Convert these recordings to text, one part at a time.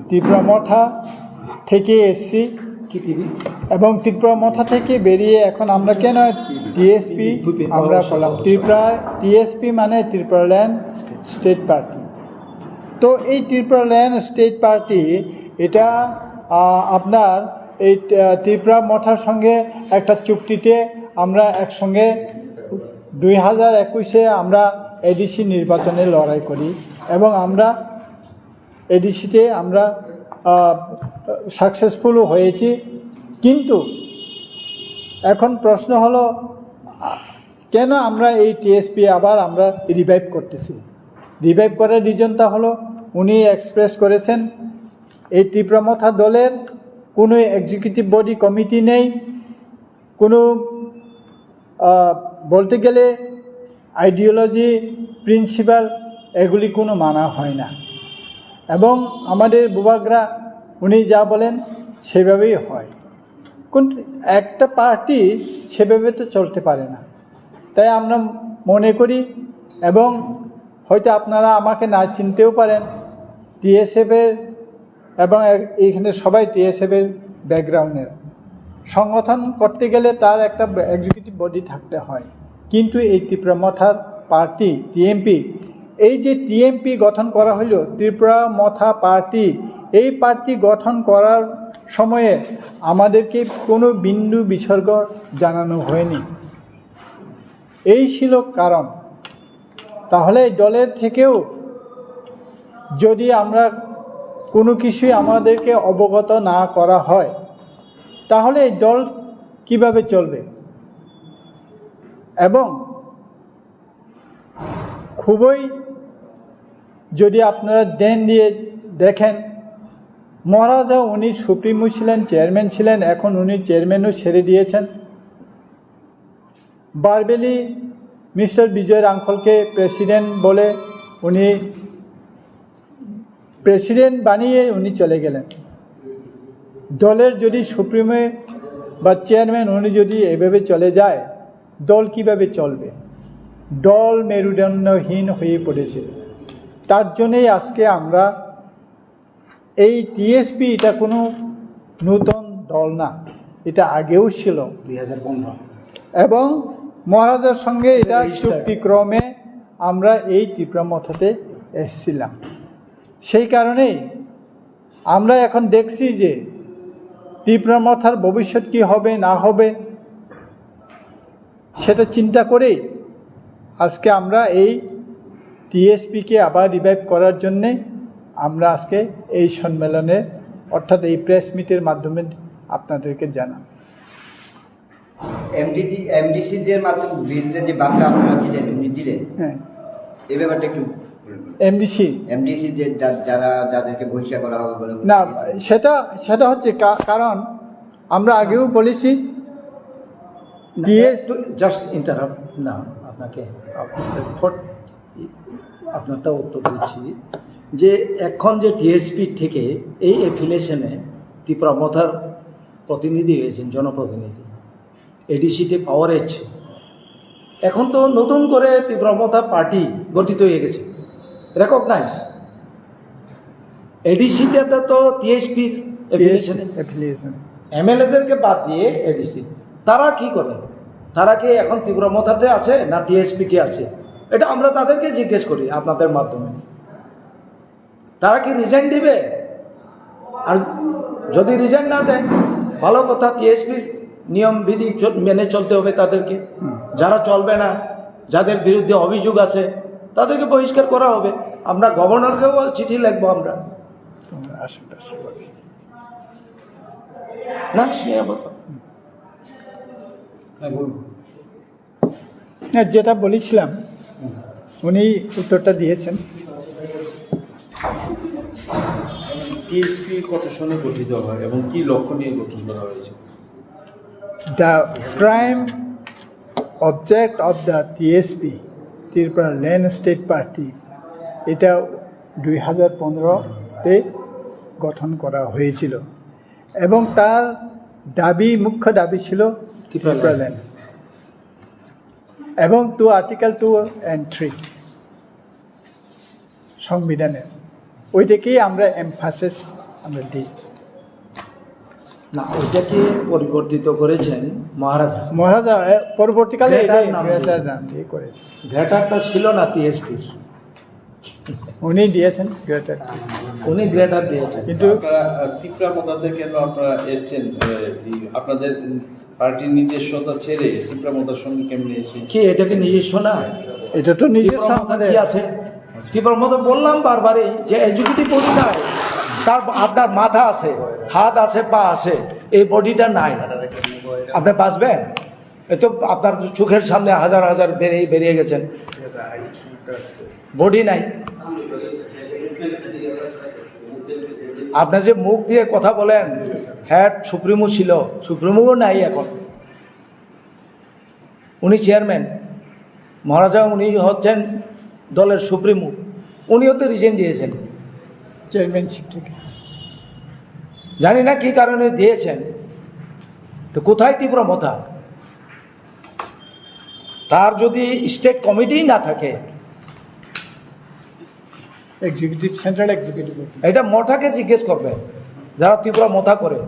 ত্রিপুরা মথা থেকে এসছি এবং ত্রিপুরা মথা থেকে বেরিয়ে এখন আমরা কেন টিএসপি আমরা করলাম। টিএসপি মানে ত্রিপুরাল্যান্ড স্টেট পার্টি। তো এই ত্রিপুরাল্যান্ড স্টেট পার্টি এটা আপনার এই ত্রিপুরা মথার সঙ্গে একটা চুক্তিতে আমরা একসঙ্গে 2021-এ আমরা এডিসি নির্বাচনে লড়াই করি এবং আমরা এডিসিতে আমরা সাকসেসফুলও হয়েছি। কিন্তু এখন প্রশ্ন হলো কেন আমরা এই টিএসপি আবার আমরা রিভাইভ করতেছি। রিভাইভ করার রিজনটা হলো উনি এক্সপ্রেস করেছেন এই ত্রিপুরা মথা দলের কোনো এক্সিকিউটিভ বডি কমিটি নেই, কোনো বলতে গেলে আইডিওলজি প্রিন্সিপাল এগুলি কোনো মানা হয় না এবং আমাদের বুবাগরা উনি যা বলেন সেভাবেই হয়। কোন একটা পার্টি সেভাবে তো চলতে পারে না। তাই আমরা মনে করি এবং হয়তো আপনারা আমাকে না চিনতেও পারেন, টিএসএফের এবং এইখানে সবাই টিএসএফের ব্যাকগ্রাউন্ডের। সংগঠন করতে গেলে তার একটা এক্সিকিউটিভ বডি থাকতে হয়, কিন্তু এই ত্রিপুরা মথার পার্টি টিএমপি, এই যে টিএমপি গঠন করা হলো ত্রিপুরা মথা পার্টি, এই পার্টি গঠন করার সময়ে আমাদেরকে কোনো বিন্দু বিসর্গ জানানো হয়নি। এই ছিল কারণ। তাহলে দলের থেকেও যদি আমরা কোনো কিছুই আমাদেরকে অবগত না করা হয় তাহলে এই দল কিভাবে চলবে। এবং খুবই যদি আপনারা দেন দিয়ে দেখেন, মহারাজা উনি সুপ্রিমো ছিলেন, চেয়ারম্যান ছিলেন, এখন উনি চেয়ারম্যানও ছেড়ে দিয়েছেন। বারবেলি মিস্টার বিজয়ের আঙ্কলকে প্রেসিডেন্ট বলে উনি প্রেসিডেন্ট বানিয়ে উনি চলে গেলেন। দলের যদি সুপ্রিমো বা চেয়ারম্যান উনি যদি এভাবে চলে যায়, দল কিভাবে চলবে? দল মেরুদণ্ডহীন হয়ে পড়েছে। তার জন্যেই আজকে আমরা এই টিএসপি, এটা কোনো নূতন দল না, এটা আগেও ছিল 2015 এবং মহারাজার সঙ্গে এটা চুক্তিক্রমে আমরা এই ত্রিপুরা মথাতে এসেছিলাম। সেই কারণেই আমরা এখন দেখছি যে ত্রিপুরা মথার ভবিষ্যৎ কী হবে না হবে সেটা চিন্তা করেই আজকে আমরা এই টিএসপিকে আবার রিভাইভ করার জন্যে আমরা আজকে এই সম্মেলনে অর্থাৎ এই প্রেস মিটের মাধ্যমে আপনাদেরকে জানান। এমডিসিদের মাধ্যমে বিরুদ্ধে যে বার্তা আপনারা দিলেন, হ্যাঁ, এই ব্যাপারটা একটু এমডিসি যাদেরকে বহিষ্কার করা হবে বলে না, সেটা হচ্ছে কারণ আমরা আগেও বলেছি। জাস্ট ইন্টারাপ্ট না, আপনাকে আপনারটা উত্তর দিচ্ছি যে এখন যে টিএসপি থেকে এই অ্যাফিলিয়েশনে ত্রিপুরা মথার প্রতিনিধি হয়েছেন, জনপ্রতিনিধি, এডিসিতে পাওয়ার এসছে। এখন তো নতুন করে ত্রিপুরা মথা পার্টি গঠিত হয়ে গেছে, রেকগনাইজ। এডিসিতে তো টিএসপির অ্যাফিলিয়েশন, এমএলএদেরকে বাদ দিয়ে এডিসি, তারা কি করে? তারা কি এখন ত্রিপুরা মথাতে আছে না টিএসপিতে আছে? এটা আমরা তাদেরকে জিজ্ঞেস করি আপনাদের মাধ্যমে। তারা কি রিজাইন দিবে? আর যদি রিজাইন না দেয় ভালো কথা, টিএসপির নিয়ম বিধি মেনে চলতে হবে তাদেরকে। যারা চলবে না, যাদের বিরুদ্ধে অভিযোগ আছে, তাদেরকে বহিষ্কার করা হবে। আমরা গভর্নরকেও চিঠি লিখবো আমরা। না যেটা বলেছিলাম উনি উত্তরটা দিয়েছেন। টিএসপি কত সনে গঠিত হয় এবং কি লক্ষ্য নিয়ে গঠন করা হয়েছে? The prime object of the TSP, Tipra Land State Party, এটা 2015-তে গঠন করা হয়েছিল এবং তার মুখ্য দাবি ছিল ত্রিপুরা ল্যান্ড এবং আর্টিকেল 2 and 3 সংবিধানের। ওইটাকেই আমরা এমফাসিস আমরা দিই। না, ওইটাকে পরিবর্তিত করেছেন মহারাজা। মহারাজা পরবর্তীকালে গ্রেটার নাম দিয়ে। গ্রেটার নাম দিয়ে করেছে। গ্রেটারটা ছিল না টিএসপির, উনি দিয়েছেন গ্রেটার, উনি গ্রেটার দিয়েছেন। কিন্তু আপনারা ত্রিপুরা মথা থেকে আপনারা এসছেন, আপনাদের পার্টির নিজস্বতা ছেড়ে ত্রিপুরা মথার সঙ্গে কেমনে এসেছেন? কি এটা কি নিজস্ব না? এটা তো নিজের ত্রিপুরা মথা কি আছে? ত্রিপুরা মথা বললাম বারবারই যে এক্সিকিউটিভ বডি নাই, তার আপনার মাথা আছে, হাত আছে, পা আছে, এই বডিটা নাই, আপনি বাঁচবেন? এ তো আপনার চোখের সামনে হাজার হাজার বেরিয়ে গেছেন, বডি নাই। আপনার যে মুখ দিয়ে কথা বলেন, হেড সুপ্রিমো ছিল, সুপ্রিমো নাই এখন। উনি চেয়ারম্যান, মহারাজা উনি হচ্ছেন দলের সুপ্রিমো, উনিও তো রিজেন দিয়েছেন। চেয়ারম্যানশিপ থেকে জানি না কি কারণে দিয়েছেন। তো কোথায় ত্রিপুরা মথা? তার যদি স্টেট কমিটি না থাকে, এক্সিকিউটিভ, সেন্ট্রাল এক্সিকিউটিভ, এটা মঠাকে জিজ্ঞেস করবে যারা ত্রিপুরা মথা করে।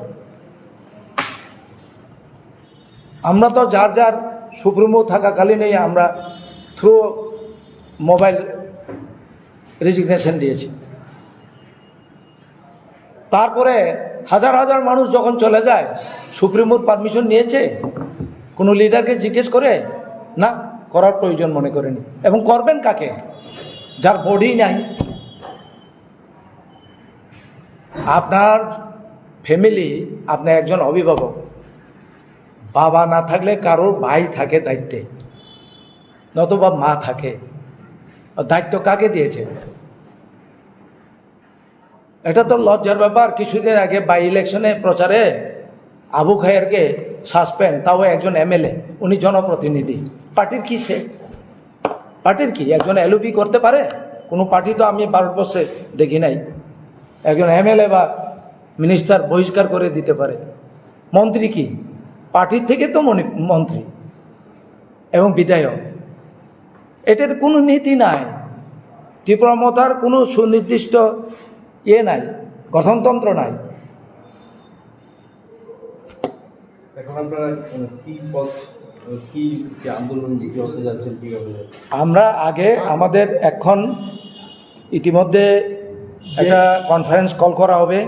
আমরা তো যার যার সুপ্রিমো থাকাকালীনই আমরা থ্রু মোবাইল রেজিগনেশন দিয়েছি। তারপরে হাজার হাজার মানুষ যখন চলে যায়, সুপ্রিমোর পারমিশন নিয়েছে কোনো লিডারকে জিজ্ঞেস করে? না, করার প্রয়োজন মনে করেনি। এবং করবেন কাকে? যার বডি নাই। আপনার ফ্যামিলি, আপনি একজন অভিভাবক, বাবা না থাকলে কারোর ভাই থাকে দায়িত্বে, নতুবা মা থাকে। দায়িত্ব কাকে দিয়েছে? এটা তো লজ্জার ব্যাপার। কিছুদিন আগে বাই ইলেকশনে প্রচারে আবু খায়েরকে সাসপেন্ড, তাও একজন এমএলএ, উনি জনপ্রতিনিধি। পার্টির কি সে? পার্টির কি একজন এলওপি করতে পারে? কোনো পার্টি তো আমি ভারতবর্ষে দেখি নাই একজন এমএলএ বা মিনিস্টার বহিষ্কার করে দিতে পারে। মন্ত্রী কি? পার্টির থেকে তো মন্ত্রী এবং বিধায়ক। এটার কোনো নীতি নাই। ত্রিপুরা মথার কোনো সুনির্দিষ্ট নাই, গঠনতন্ত্র নাই। এখন আপনারা কি পথ, কি আন্দোলন করতে যাচ্ছেন, কিভাবে? আমরা আগে আমাদের এখন ইতিমধ্যে একটা কনফারেন্স কল করা হবে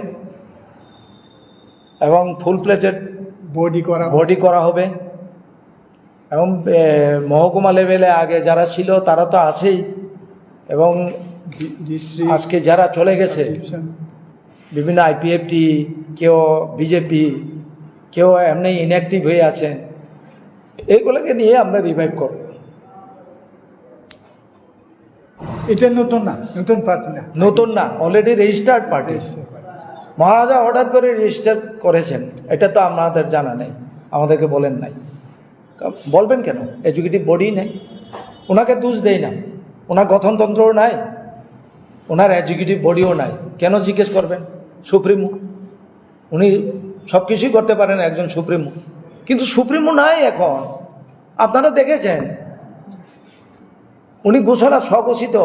এবং ফুল প্লেজেড বডি করা হবে এবং মহকুমা লেভেলে আগে যারা ছিল তারা তো আছেই, এবং আজকে যারা চলে গেছে বিভিন্ন আইপিএফটি, কেউ বিজেপি, কেউ এমনি ইনঅ্যাক্টিভ হয়ে আছেন, এইগুলোকে নিয়ে আমরা রিভাইভ করব। এটা নতুন না, নতুন পার্টি না, নতুন না, অলরেডি রেজিস্টার্ড পার্টি। মহারাজা হঠাৎ করে রেজিস্টার করেছেন, এটা তো আমাদের জানা নেই, আমাদেরকে বলেন নাই। বলবেন কেন? এক্সিকিউটিভ বডি নেই। ওনাকে দোষ দেই না, ওনার গঠনতন্ত্রও নাই, ওনার এক্সিকিউটিভ বডিও নাই। কেন জিজ্ঞেস করবেন? সুপ্রিমো, উনি সব কিছুই করতে পারেন একজন সুপ্রিমো, কিন্তু সুপ্রিমো নাই এখন। আপনারা দেখেছেন উনি ঘোষণা স্বঘোষিত